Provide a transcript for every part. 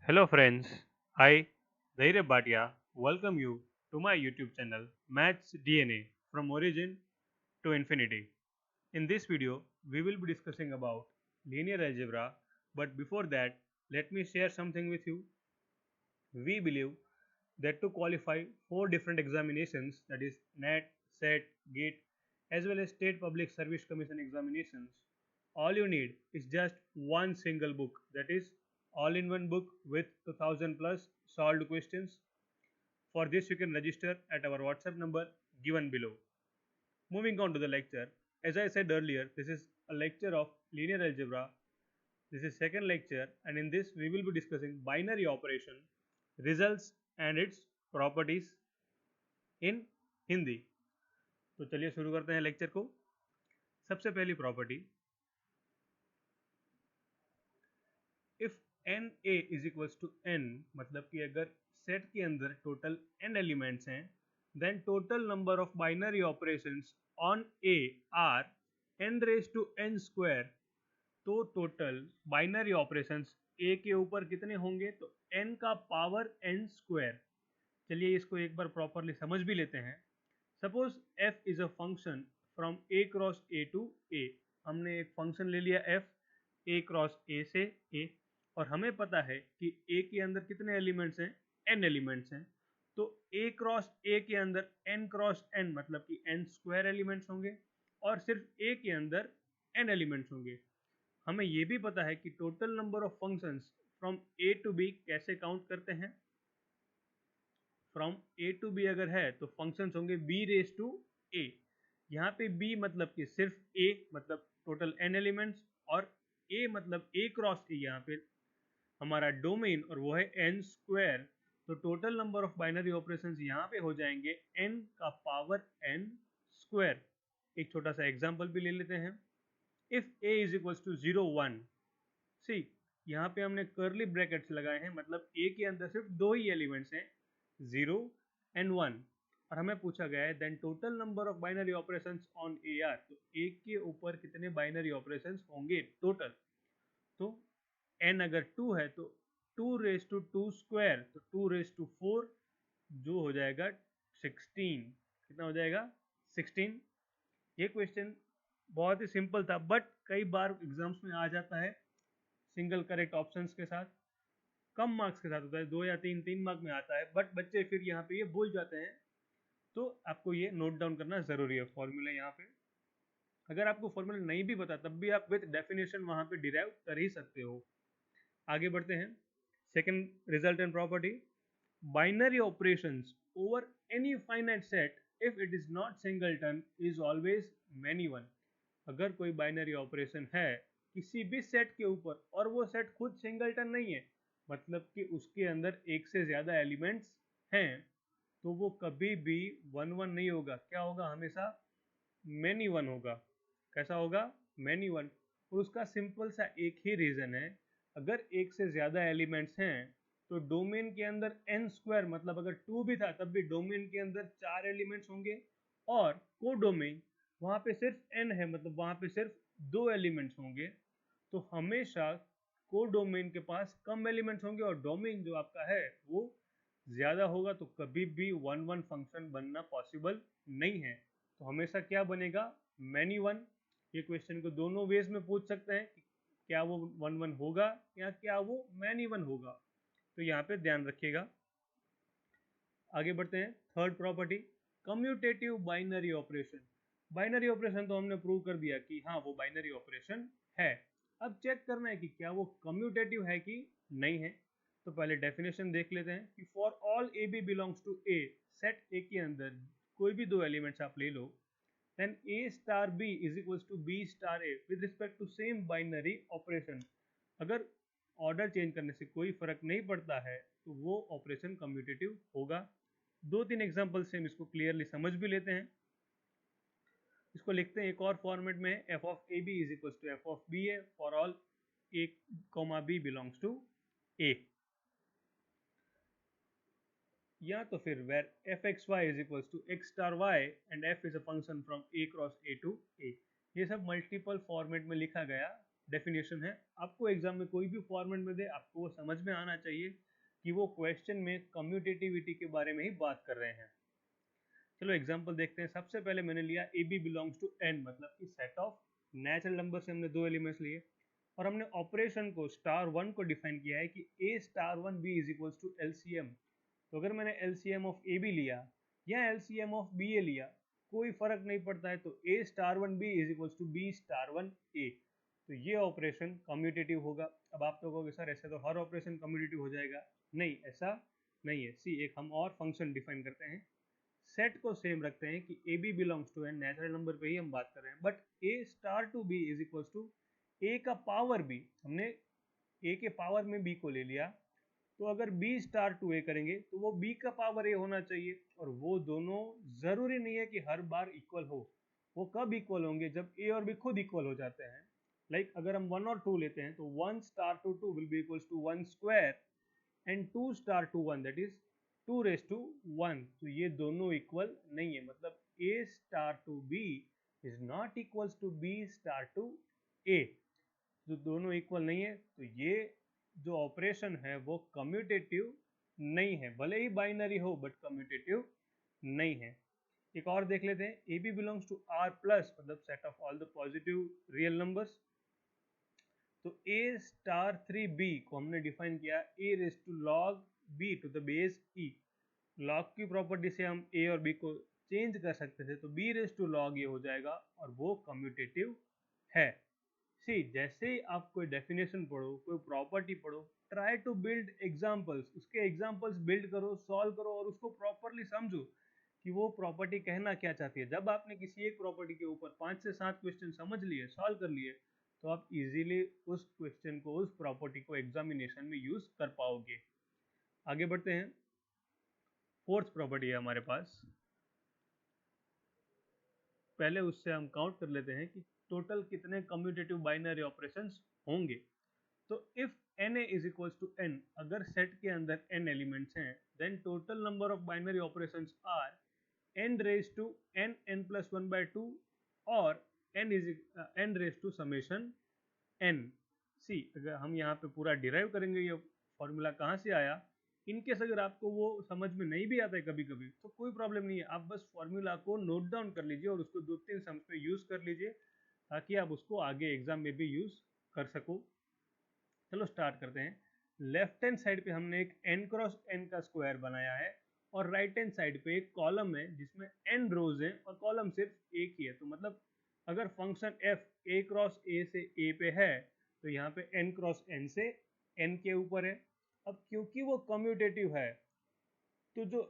Hello friends, I Dhairya Bhatia welcome you to my YouTube channel Maths DNA from origin to infinity. In this video, we will be discussing about linear algebra, but before that, let me share something with you. We believe that to qualify four different examinations, that is NET, SET, GATE, as well as State Public Service Commission examinations, all you need is just one single book, that is all-in-one book with 2000 plus solved questions. For this, you can register at our WhatsApp number given below. Moving on to the lecture, as I said earlier, this is a lecture of linear algebra. This is second lecture, and in this we will be discussing binary operation, results and its properties इन हिंदी। तो चलिए शुरू करते हैं lecture को। सबसे पहली property, if N A is equals to n, मतलब कि अगर सेट के अंदर टोटल एन एलिमेंट्स हैं, then total number of binary operations on a are N raise to n square. तो टोटल बाइनरी ऑपरेशंस ए के ऊपर कितने होंगे? तो एन का पावर एन स्क्वायर। चलिए इसको एक बार प्रॉपरली समझ भी लेते हैं। Suppose f is a function from a cross a to a। हमने एक फंक्शन ले लिया f a क्रॉस a से a, और हमें पता है कि a के अंदर कितने एलिमेंट्स हैं? n एलिमेंट्स हैं। तो a क्रॉस a के अंदर n क्रॉस n मतलब कि n स्क्वायर एलिमेंट्स होंगे, और सिर्फ a के अंदर n एलिमेंट्स होंगे। हमें ये भी पता है कि total number of functions from a to b कैसे काउंट करते हैं। फ्रॉम ए टू बी अगर है तो फंक्शंस होंगे बी रेज टू ए। यहाँ पे बी मतलब कि सिर्फ ए, मतलब टोटल एन एलिमेंट्स, और ए मतलब ए क्रॉस ए यहाँ पे हमारा डोमेन, और वो है एन स्क्वायर। तो total number of binary operations यहाँ पे हो जाएंगे एन का पावर एन स्क्वायर। एक छोटा सा एग्जांपल भी ले लेते हैं। If a is equals to 0 1, see यहाँ पे हमने कर्ली ब्रैकेट्स लगाए हैं, मतलब ए के अंदर सिर्फ दो ही एलिमेंट्स हैं, 0 एंड 1, और हमें पूछा गया है then total number of binary operations on a are. तो ए के ऊपर कितने बाइनरी ऑपरेशंस होंगे टोटल? तो n अगर 2 है तो 2 रेज टू 2 स्क्वायर, तो 2 रेज टू 4 जो हो जाएगा 16। कितना हो जाएगा? 16। ये क्वेश्चन बहुत ही सिंपल था, बट कई बार एग्जाम्स में आ जाता है सिंगल करेक्ट ऑप्शंस के साथ। कम मार्क्स के साथ होता है, 2 या 3 मार्क में आता है, बट बच्चे फिर यहाँ पे ये भूल जाते हैं। तो आपको ये नोट डाउन करना जरूरी है फॉर्मूला यहाँ पे। अगर आपको फॉर्मूला नहीं भी पता तब भी आप विद डेफिनेशन वहाँ पे डिराइव कर ही सकते हो। आगे बढ़ते हैं। Second result and property, binary operations over any finite set if it is not singleton is always many one. अगर कोई बाइनरी ऑपरेशन है किसी भी सेट के ऊपर और वो सेट खुद सिंगलटन नहीं है, मतलब कि उसके अंदर एक से ज़्यादा एलिमेंट्स हैं, तो वो कभी भी 1 1 नहीं होगा। क्या होगा? हमेशा मैनी वन होगा। कैसा होगा? Many one. और उसका सिंपल सा एक ही रीज़न है, अगर एक से ज़्यादा एलिमेंट्स हैं तो डोमेन के अंदर एन स्क्वायर, मतलब अगर 2 भी था तब भी डोमेन के अंदर 4 एलिमेंट्स होंगे, और को डोमेन वहाँ पे सिर्फ एन है, मतलब वहाँ पे सिर्फ 2 एलिमेंट्स होंगे। तो हमेशा को डोमेन के पास कम एलिमेंट्स होंगे और डोमेन जो आपका है वो ज़्यादा होगा, तो कभी भी 1 1 फंक्शन बनना पॉसिबल नहीं है। तो हमेशा क्या बनेगा? Many one. ये क्वेश्चन को दोनों वेज में पूछ सकते हैं कि क्या वो 1 1 होगा या क्या वो मैनी वन होगा, तो यहाँ पे ध्यान रखिएगा। आगे बढ़ते हैं। Third property, commutative binary operation. Binary operation तो हमने प्रूव कर दिया कि हाँ वो बाइनरी ऑपरेशन है। अब चेक करना है कि क्या वो कम्यूटेटिव है कि नहीं है। तो पहले डेफिनेशन देख लेते हैं कि for all a B belongs to a, set a के अंदर कोई भी दो एलिमेंट्स आप ले लो, then a star b is equals to b star a with respect to same binary operation। अगर ऑर्डर चेंज करने से कोई फर्क नहीं पड़ता है तो वो ऑपरेशन कम्यूटेटिव होगा। 2 3 एग्जांपल से हम इसको क्लियरली समझ भी लेते हैं। इसको लिखते हैं एक और फॉर्मेट में, F of A B is equals to F of B A for all A comma B belongs to A, या तो फिर where F X Y is equals to x star Y and F is a function from A cross A to A. ये सब multiple format में लिखा गया definition है। आपको एग्जाम में कोई भी फॉर्मेट में दे, आपको वो समझ में आना चाहिए कि वो क्वेश्चन में कम्यूटेटिविटी के बारे में ही बात कर रहे हैं। चलो एग्जाम्पल देखते हैं। सबसे पहले मैंने लिया a B belongs to n, मतलब कि सेट ऑफ नेचुरल नंबर से हमने दो एलिमेंट्स लिए और हमने ऑपरेशन को स्टार वन को डिफाइन किया है कि A star one B is equals to LCM. तो अगर मैंने एलसीएम ऑफ ए बी लिया या एलसीएम ऑफ बी ए लिया, कोई फर्क नहीं पड़ता है, तो A star one B is equals to B star one A. तो ये ऑपरेशन कम्यूटेटिव होगा। अब आप तो कहोगे सर ऐसे तो हर ऑपरेशन कम्यूटेटिव हो जाएगा। नहीं, ऐसा नहीं है। सी एक हम और फंक्शन डिफाइन करते हैं, सेट को सेम रखते हैं कि A B belongs to N, natural number पे ही हम बात कर रहे हैं, but A star two B is equals to A का पावर बी। हमने ए के पावर में बी को ले लिया, तो अगर बी स्टार टू ए करेंगे तो वो बी का पावर ए होना चाहिए, और वो दोनों जरूरी नहीं है कि हर बार इक्वल हो। वो कब इक्वल होंगे? जब ए और बी खुद इक्वल हो जाते हैं। लाइक अगर हम 1 और 2 लेते हैं तो 1 star two 2 will be equals to 1 square and 2 star two 1 that is 2 raise to 1। तो ये दोनों इक्वल नहीं है, मतलब A star two B is not equals to B star two A. जो दोनों इक्वल नहीं है, तो ये जो ऑपरेशन है वो कम्यूटेटिव नहीं है। भले ही बाइनरी हो बट कम्यूटेटिव नहीं है। एक और देख लेते हैं, A B belongs to R plus, मतलब set of all the positive real numbers. तो ए स्टार थ्री बी को हमने डिफाइन किया A raise to log B to the base E. Log की प्रॉपर्टी से हम ए और बी को चेंज कर सकते थे, तो बी रेज टू लॉग ये हो जाएगा और वो कम्यूटेटिव है। सी जैसे ही आप कोई डेफिनेशन पढ़ो, कोई प्रॉपर्टी पढ़ो, ट्राई टू बिल्ड एग्जाम्पल्स, उसके एग्जाम्पल्स बिल्ड करो, सॉल्व करो और उसको प्रॉपरली समझो कि वो प्रॉपर्टी कहना क्या चाहती है। जब आपने किसी एक प्रॉपर्टी के ऊपर 5 से 7 क्वेश्चन समझ लिए, सॉल्व कर लिए, तो आप इजीली उस क्वेश्चन को, उस प्रॉपर्टी को एग्जामिनेशन में यूज कर पाओगे। आगे बढ़ते हैं। फोर्थ प्रॉपर्टी है हमारे पास। पहले उससे हम काउंट कर लेते हैं कि टोटल कितने कम्यूटेटिव बाइनरी ऑपरेशंस होंगे। तो if N A is equals to N, अगर सेट के अंदर एन एलिमेंट्स हैं, then total number of binary operations are N raise to N N plus one by two और N raise to summation N. See अगर हम यहाँ पे पूरा डिराइव करेंगे, ये फॉर्मूला कहाँ से आया, इनकेस अगर आपको वो समझ में नहीं भी आता है कभी कभी, तो कोई प्रॉब्लम नहीं है, आप बस फॉर्मूला को नोट डाउन कर लीजिए और उसको 2-3 सम्स में यूज कर लीजिए, ताकि आप उसको आगे एग्जाम में भी यूज कर सको। चलो स्टार्ट करते हैं। लेफ्ट हैंड साइड पे हमने एक n क्रॉस n का स्क्वायर बनाया है और राइट हैंड साइड पे एक कॉलम है जिसमें n रोज हैं और कॉलम सिर्फ एक ही है। तो मतलब अगर function f a cross a से a पे है, तो यहाँ पे n क्रॉस n से n के ऊपर है। अब क्योंकि वो कम्यूटेटिव है, तो जो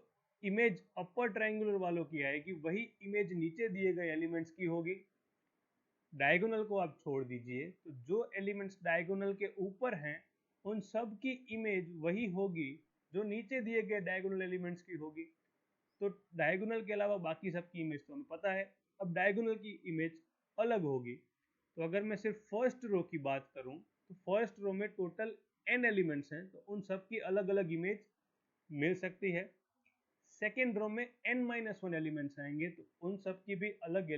इमेज अपर ट्रायंगुलर वालों की आएगी वही इमेज नीचे दिए गए एलिमेंट्स की होगी। डायगोनल को आप छोड़ दीजिए, तो जो एलिमेंट्स डायगोनल के ऊपर हैं उन सब की इमेज वही होगी जो नीचे दिए गए डायगोनल एलिमेंट्स की होगी। तो डायगोनल के अलावा बाकी सब की इमेज तो हमें पता है। अब डायगोनल की इमेज अलग होगी। तो अगर मैं सिर्फ फर्स्ट रो की बात करूं, तो फर्स्ट रो में टोटल n एलिमेंट्स हैं, तो उन सब की अलग अलग इमेज मिल सकती है। सेकेंड रो में n-1 एलिमेंट्स आएंगे, तो उन सब की भी अलग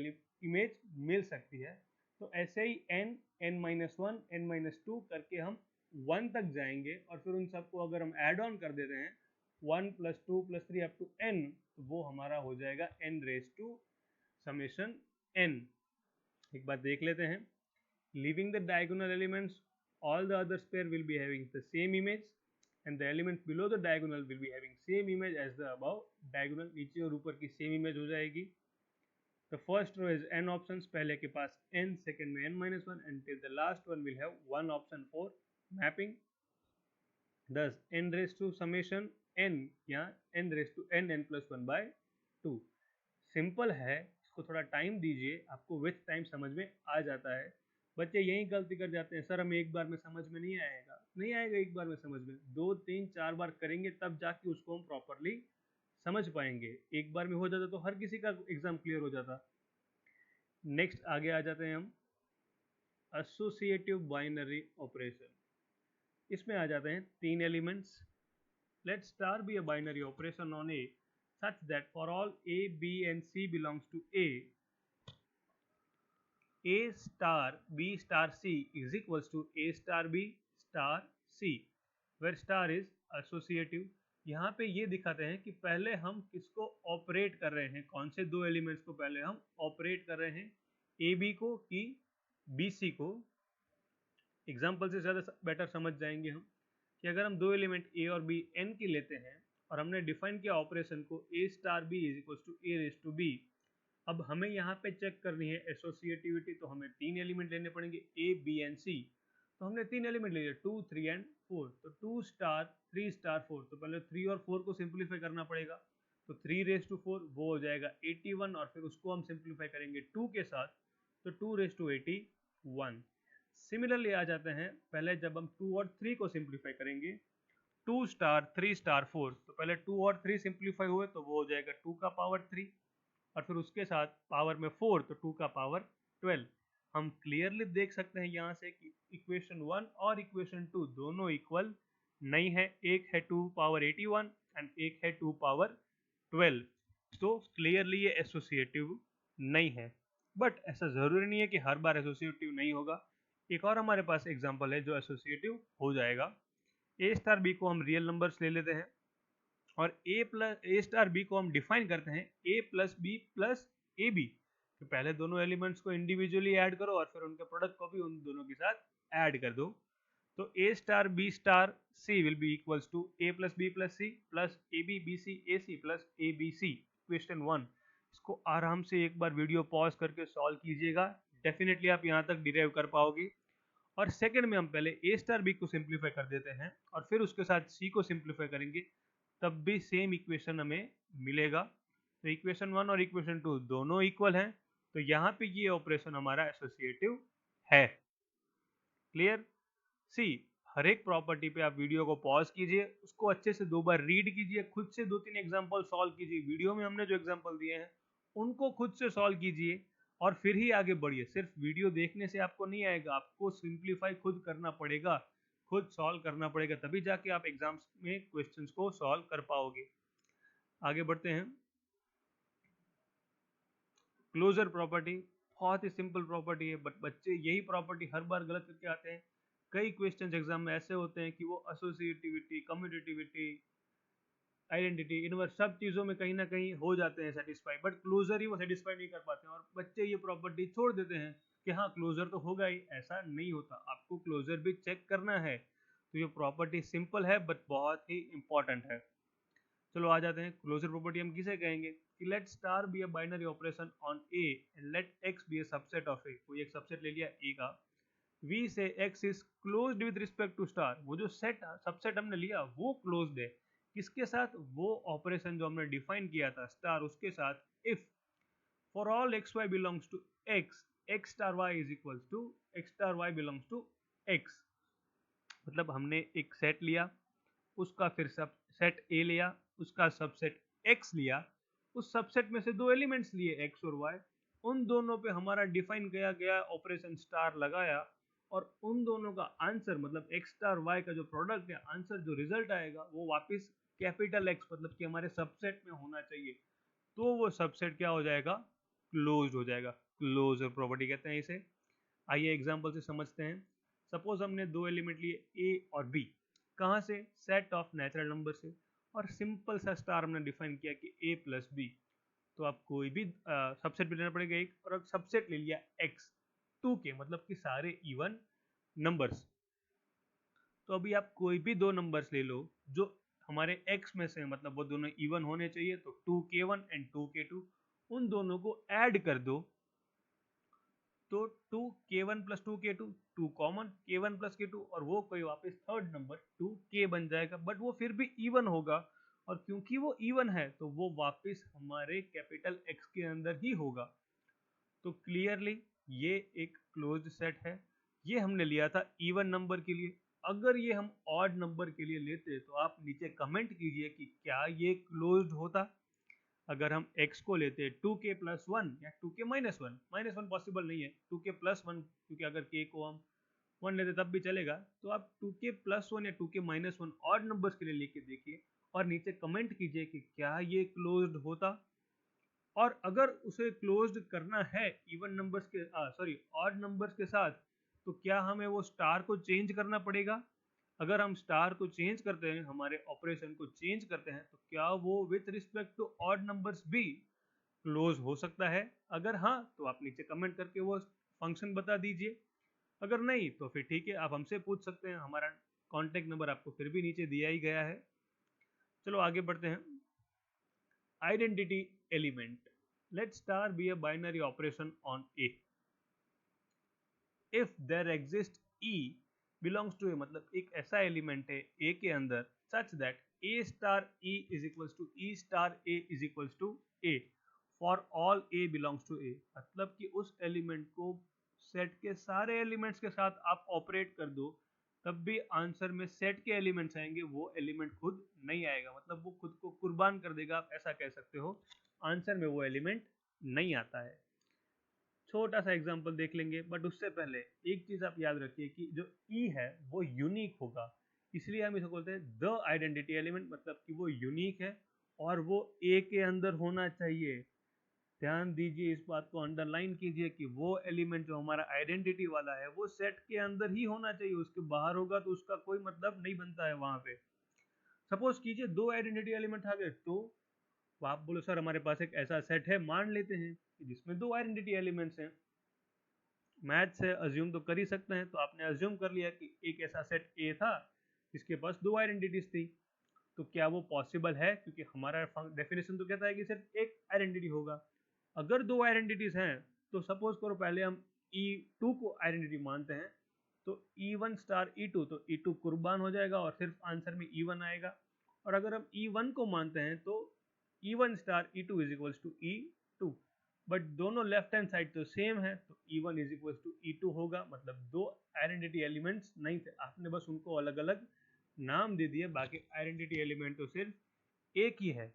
इमेज मिल सकती है। तो ऐसे ही n, n-1, n-2 करके हम 1 तक जाएंगे और फिर उन सबको अगर हम ऐड ऑन कर देते हैं 1 + 2 + 3 अप टू n, तो वो हमारा हो जाएगा n raise to summation n। एक बार देख लेते हैं। Leaving the diagonal elements, all the other pair will be having the same image and the elements below the diagonal will be having same image as the above diagonal। नीचे और ऊपर की same image हो जाएगी। The first row is n options, पहले के पास n, second में n-1 until the last one will have one option for mapping। Thus n raised to summation n या n raised to n plus 1 by 2। Simple है, इसको थोड़ा time दीजिए, आपको with time समझ में आ जाता है। बच्चे यही गलती कर जाते हैं, सर हमें एक बार में समझ में नहीं आएगा। नहीं आएगा एक बार में समझ में, 2, 3, 4 बार करेंगे तब जाके उसको हम प्रॉपरली समझ पाएंगे। एक बार में हो जाता तो हर किसी का एग्जाम क्लियर हो जाता। नेक्स्ट आगे आ जाते हैं हम, एसोसिएटिव बाइनरी ऑपरेशन। इसमें आ जाते हैं 3 elements. Let star be a binary operation on a such that for all a, b and c belongs to a, A star B star C is equals to A star B star C, where star is associative. यहाँ पे ये दिखाते हैं कि पहले हम किसको operate कर रहे हैं, कौन से दो एलिमेंट्स को पहले हम ऑपरेट कर रहे हैं, ए बी को कि बी सी को। एग्जाम्पल से ज़्यादा बेटर समझ जाएंगे हम कि अगर हम दो एलिमेंट ए और बी एन के लेते हैं और हमने डिफाइन किया ऑपरेशन को A star B is equal to A raise to B. अब हमें यहाँ पे चेक करनी है एसोसिएटिविटी, तो हमें तीन एलिमेंट लेने पड़ेंगे ए बी एंड सी। तो हमने तीन एलिमेंट ले लिए 2 3 एंड 4, तो 2 स्टार 3 स्टार 4, तो पहले 3 और 4 को सिंप्लीफाई करना पड़ेगा। तो 3 रेज टू 4 वो हो जाएगा 81, और फिर उसको हम सिंप्लीफाई करेंगे 2 के साथ, तो 2 रेज टू 81। सिमिलरली आ जाते हैं पहले जब हम 2 और 3 को सिंप्लीफाई करेंगे, 2 स्टार 3 स्टार 4, तो पहले 2 और 3 सिंप्लीफाई हुए तो वो हो जाएगा 2 का पावर 3, और फिर उसके साथ पावर में 4, तो 2 का पावर 12। हम क्लियरली देख सकते हैं यहाँ से कि इक्वेशन 1 और इक्वेशन 2 दोनों इक्वल नहीं है, एक है 2 पावर 81 एंड एक है 2 पावर 12, तो क्लियरली ये एसोसिएटिव नहीं है। बट ऐसा जरूरी नहीं है कि हर बार एसोसिएटिव नहीं होगा। एक और हमारे पास एग्जांपल है जो एसोसिएटिव हो जाएगा। ए स्टार बी को हम रियल नंबर्स ले लेते हैं और ए स्टार बी को हम डिफाइन करते हैं A plus B plus A B. तो पहले दोनों एलिमेंट्स को इंडिविजुअली ऐड करो और फिर उनके प्रोडक्ट को भी उन दोनों के साथ ऐड कर दो। तो A star B star C will be equals to A plus B plus C plus A B B C A C plus A B C. Question 1, इसको आराम से एक बार वीडियो पॉज करके सॉल्व कीजिएगा, डेफिनेटली आप यहाँ तक डिराइव कर पाओगे। और सेकंड में हम पहले ए स्टार बी को सिंप्लीफाई कर देते हैं और फिर उसके साथ सी को सिंप्लीफाई करेंगे, तब भी सेम इक्वेशन हमें मिलेगा। तो इक्वेशन 1 और इक्वेशन 2 दोनों इक्वल हैं, तो यहाँ पे ये ऑपरेशन हमारा एसोसिएटिव है। क्लियर? सी, हर एक प्रॉपर्टी पे आप वीडियो को पॉज कीजिए, उसको अच्छे से 2 बार रीड कीजिए, खुद से 2-3 एग्जांपल सॉल्व कीजिए, वीडियो में हमने जो एग्जांपल दिए हैं उनको खुद से सॉल्व कीजिए और फिर ही आगे बढ़िए। सिर्फ वीडियो देखने से आपको नहीं आएगा, आपको सिंप्लीफाई खुद करना पड़ेगा, खुद सॉल्व करना पड़ेगा, तभी जाके आप एग्जाम्स में क्वेश्चंस को सॉल्व कर पाओगे। आगे बढ़ते हैं। क्लोजर प्रॉपर्टी बहुत ही सिंपल प्रॉपर्टी है, बट बच्चे यही प्रॉपर्टी हर बार गलत करके आते हैं। कई क्वेश्चंस एग्जाम में ऐसे होते हैं कि वो एसोसिएटिविटी, कम्यूटेटिविटी, आइडेंटिटी, इनवर्स सब चीज़ों में कहीं ना कहीं हो जाते हैं सेटिस्फाई, बट क्लोजर ही वो सेटिस्फाई नहीं कर पाते हैं और बच्चे ये प्रॉपर्टी छोड़ देते हैं कि हाँ क्लोजर तो होगा ही। ऐसा नहीं होता, आपको क्लोजर भी चेक करना है। तो ये प्रॉपर्टी सिंपल है बट बहुत ही इंपॉर्टेंट है। चलो आ जाते हैं, क्लोजर प्रॉपर्टी हम किसे कहेंगे कि let star be a binary operation on A and let X be a subset of A. कोई एक सबसेट ले लिया ए का, we say X is closed with respect to star. वो जो सेट सबसेट हमने लिया वो क्लोज्ड है, किसके साथ? वो ऑपरेशन जो हमने डिफाइन किया था स्टार उसके साथ। If for all x y belongs to x, x star y is equal to x star y belongs to x. मतलब हमने एक सेट लिया, उसका फिर सब सेट ए लिया, उसका सबसेट एक्स लिया, उस सबसेट में से दो एलिमेंट्स लिए एक्स और वाई, उन दोनों पे हमारा डिफाइन किया गया ऑपरेशन स्टार लगाया और उन दोनों का आंसर मतलब एक्स स्टार वाई का जो प्रोडक्ट है, आंसर जो रिजल्ट आएगा वो वापस कैपिटल एक्स मतलब कि हमारे सबसेट में होना चाहिए। तो वो सबसेट क्या हो जाएगा? क्लोज्ड हो जाएगा। क्लोजर प्रॉपर्टी कहते हैं इसे। आइए एग्जांपल से समझते हैं। सपोज हमने दो एलिमेंट लिए ए और बी, कहाँ से? सेट ऑफ नेचुरल नंबर से, और सिंपल सा स्टार हमने डिफाइन किया कि ए प्लस बी। तो आप कोई भी सबसेट लेना पड़ेगा एक, और अब सबसेट ले लिया एक्स 2 के मतलब कि सारे इवन नंबर्स। तो अभी आप कोई भी दो नंबर्स ले लो जो हमारे एक्स में से मतलब वो दोनों इवन होने चाहिए, तो 2k1 एंड 2k2 उन दोनों को ऐड कर दो, तो 2k1 plus 2k2, 2 common k1 plus k2 और वो कोई वापस थर्ड नंबर 2k बन जाएगा, बट वो फिर भी इवन होगा, और क्योंकि वो इवन है तो वो वापस हमारे कैपिटल एक्स के अंदर ही होगा। तो क्लियरली ये एक क्लोज्ड सेट है। ये हमने लिया था इवन नंबर के लिए। अगर ये हम ऑड नंबर के लिए लेते तो आप नीचे कमेंट कीजिए कि क्या ये क्लोज्ड होता। अगर हम x को लेते हैं 2k प्लस 1 या 2k माइनस 1, माइनस 1 पॉसिबल नहीं है, 2k प्लस 1, क्योंकि अगर k को हम 1 लेते तब भी चलेगा। तो आप 2k प्लस 1 या 2k माइनस 1 ऑड नंबर्स के लिए लेके देखिए और नीचे कमेंट कीजिए कि क्या ये क्लोज्ड होता। और अगर उसे क्लोज्ड करना है इवन नंबर्स के ऑड नंबर्स के साथ, तो क्या हमें वो स्टार को चेंज करना पड़ेगा? अगर हम स्टार को चेंज करते हैं, हमारे ऑपरेशन को चेंज करते हैं, तो क्या वो with respect to odd numbers भी क्लोज हो सकता है? अगर हाँ, तो आप नीचे कमेंट करके वो फंक्शन बता दीजिए। अगर नहीं तो फिर ठीक है, आप हमसे पूछ सकते हैं, हमारा कॉन्टेक्ट नंबर आपको फिर भी नीचे दिया ही गया है। चलो आगे बढ़ते हैं। Identity element, let star be a binary operation on A if there exists E belongs to A, मतलब एक ऐसा एलिमेंट है A के अंदर such that A star E is equals to E star A is equals to A for all A belongs to A, मतलब कि उस element को सेट के सारे एलिमेंट्स के साथ आप ऑपरेट कर दो, तब भी आंसर में सेट के एलिमेंट्स आएंगे, वो एलिमेंट खुद नहीं आएगा, मतलब वो खुद को कुर्बान कर देगा, आप ऐसा कह सकते हो। आंसर में वो एलिमेंट नहीं आता है। छोटा सा एग्जांपल देख लेंगे, बट उससे पहले एक चीज आप याद रखिए कि जो ई है वो यूनिक होगा, इसलिए हम इसे बोलते हैं द आइडेंटिटी एलिमेंट, मतलब कि वो यूनिक है और वो ए के अंदर होना चाहिए। ध्यान दीजिए, इस बात को अंडरलाइन कीजिए कि वो एलिमेंट जो हमारा आइडेंटिटी वाला है वो सेट के अंदर ही होना चाहिए, उसके बाहर होगा तो उसका कोई मतलब नहीं बनता है वहां पे। सपोज कीजिए दो आइडेंटिटी एलिमेंट आ गए, तो आप बोलो सर हमारे पास एक ऐसा सेट है, मान लेते हैं कि जिसमें दो आइडेंटिटी एलिमेंट्स हैं, मैथ से अज्यूम तो कर ही सकते हैं, तो आपने अज्यूम कर लिया कि एक ऐसा सेट ए था जिसके पास दो आइडेंटिटीज थी, तो क्या वो पॉसिबल है? क्योंकि हमारा डेफिनेशन तो कहता है कि सिर्फ एक आइडेंटिटी होगा। अगर दो आइडेंटिटीज हैं तो सपोज करो पहले हम E2 को आइडेंटिटी मानते हैं, तो E1 स्टार E2, तो E2 कुर्बान हो जाएगा और सिर्फ आंसर में E1 आएगा। और अगर हम E1 को मानते हैं तो E1 star E2 is equals to E2, but दोनों लेफ्ट हैंड साइड तो सेम है, तो E1 is equals to E2 होगा, मतलब दो आइडेंटिटी एलिमेंट्स नहीं थे, आपने बस उनको अलग अलग नाम दे दिए, बाकी आइडेंटिटी एलिमेंट तो सिर्फ एक ही है।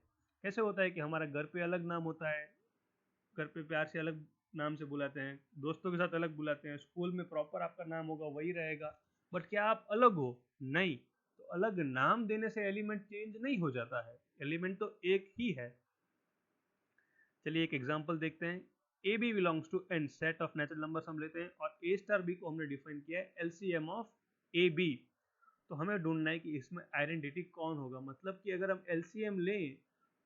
कैसे होता है कि हमारा घर पे अलग नाम होता है, घर पे प्यार से अलग नाम से बुलाते हैं, दोस्तों के साथ अलग बुलाते हैं, स्कूल में प्रॉपर आपका नाम होगा वही रहेगा, बट क्या आप अलग हो? नहीं। तो अलग नाम देने से एलिमेंट चेंज नहीं हो जाता है, एलिमेंट तो एक ही है। चलिए एक एग्जांपल देखते हैं। A B belongs to n set of natural numbers हम लेते हैं, और ए स्टार बी को हमने डिफाइन किया है एलसीएम ऑफ ए बी। तो हमें ढूंढना है कि इसमें आइडेंटिटी कौन होगा, मतलब कि अगर हम एलसीएम लें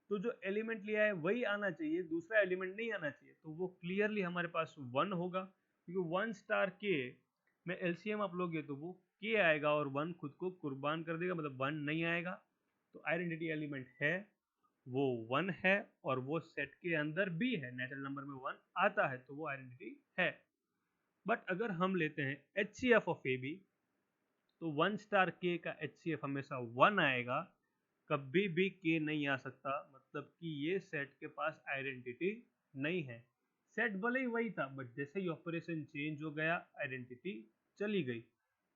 तो जो एलिमेंट लिया है वही आना चाहिए, दूसरा एलिमेंट नहीं आना चाहिए, तो वो क्लियरली हमारे पास वन होगा, क्योंकि वन स्टार के में एलसीएम आप लोगे तो वो के आएगा और वन खुद को कुर्बान कर देगा, मतलब वन नहीं आएगा। तो आइडेंटिटी एलिमेंट है वो वन है, और वो सेट के अंदर भी है, नेचुरल नंबर में वन आता है, तो वो आइडेंटिटी है। बट अगर हम लेते हैं एचसीएफ ऑफ ए बी, तो वन स्टार के का एचसीएफ हमेशा वन आएगा, कभी भी के नहीं आ सकता, मतलब कि ये सेट के पास आइडेंटिटी नहीं है। सेट भले ही वही था, बट जैसे ही ऑपरेशन चेंज हो गया आइडेंटिटी चली गई।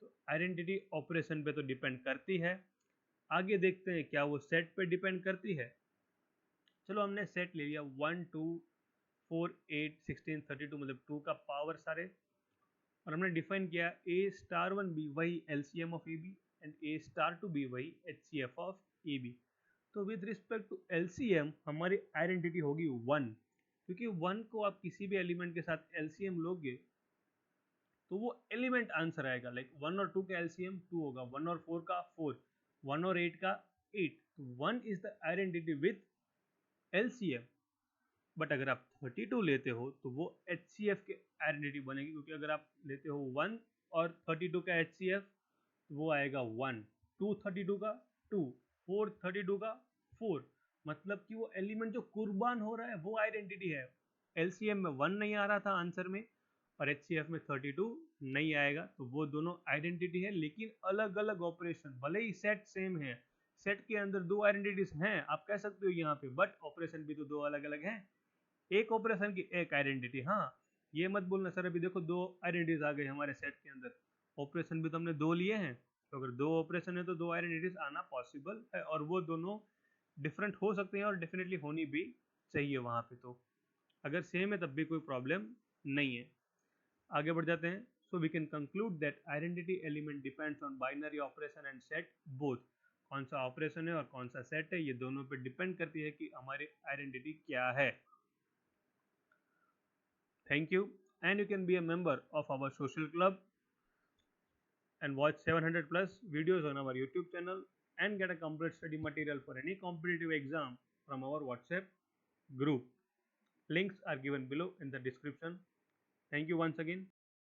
तो आइडेंटिटी ऑपरेशन पे तो डिपेंड करती है। आगे देखते हैं क्या वो सेट पे डिपेंड करती है। चलो हमने सेट ले लिया 1 2 4 8 16 32, मतलब 2 का पावर सारे, और हमने डिफाइन किया ए स्टार वन बी वही LCM of A b and a star two b वही एचसीएफ ऑफ ए बी। तो विद रिस्पेक्ट टू एलसीएम हमारी आइडेंटिटी होगी वन, क्योंकि वन को आप किसी भी एलिमेंट के साथ एलसीएम लोगे तो वो एलिमेंट आंसर आएगा। लाइक वन और टू का एलसीएम टू होगा, वन और फोर का फोर, वन और एट का एट, तो one is the identity with LCM. But अगर आप 32 लेते हो तो वो एचसीएफ के आइडेंटिटी बनेगी, क्योंकि अगर आप लेते हो वन और 32 का एचसीएफ तो वो आएगा वन, टू 32 का टू, फोर 32 का फोर, मतलब कि वो एलिमेंट जो कुर्बान हो रहा है वो आइडेंटिटी है। एलसीएम में वन नहीं आ रहा था आंसर में, और एचसीएफ में 32 नहीं आएगा, तो वो दोनों आइडेंटिटी है, लेकिन अलग अलग ऑपरेशन। भले ही सेट सेम है, सेट के अंदर दो आइडेंटिटीज हैं आप कह सकते हो यहाँ पे, बट ऑपरेशन भी तो दो अलग अलग हैं। एक ऑपरेशन की एक आइडेंटिटी। हाँ, ये मत बोलना सर अभी देखो दो आइडेंटिटीज आ गई हमारे सेट के अंदर, ऑपरेशन भी तो हमने दो लिए हैं, तो अगर दो ऑपरेशन है तो दो आइडेंटिटीज आना पॉसिबल है, और वो दोनों डिफरेंट हो सकते हैं और डेफिनेटली होनी भी चाहिए वहां पे। तो अगर सेम है तब भी कोई प्रॉब्लम नहीं है। आगे बढ़ जाते हैं। So we can conclude that identity element depends on binary operation and set both. कौन सा ऑपरेशन है और कौन सा सेट है, ये दोनों पे डिपेंड करती है कि हमारी आइडेंटिटी क्या है। Thank you, and you can be a member of our social club and watch 700 plus videos on our YouTube channel and get a complete study material for any competitive exam from our WhatsApp group. Links are given below in the description. Thank you once again.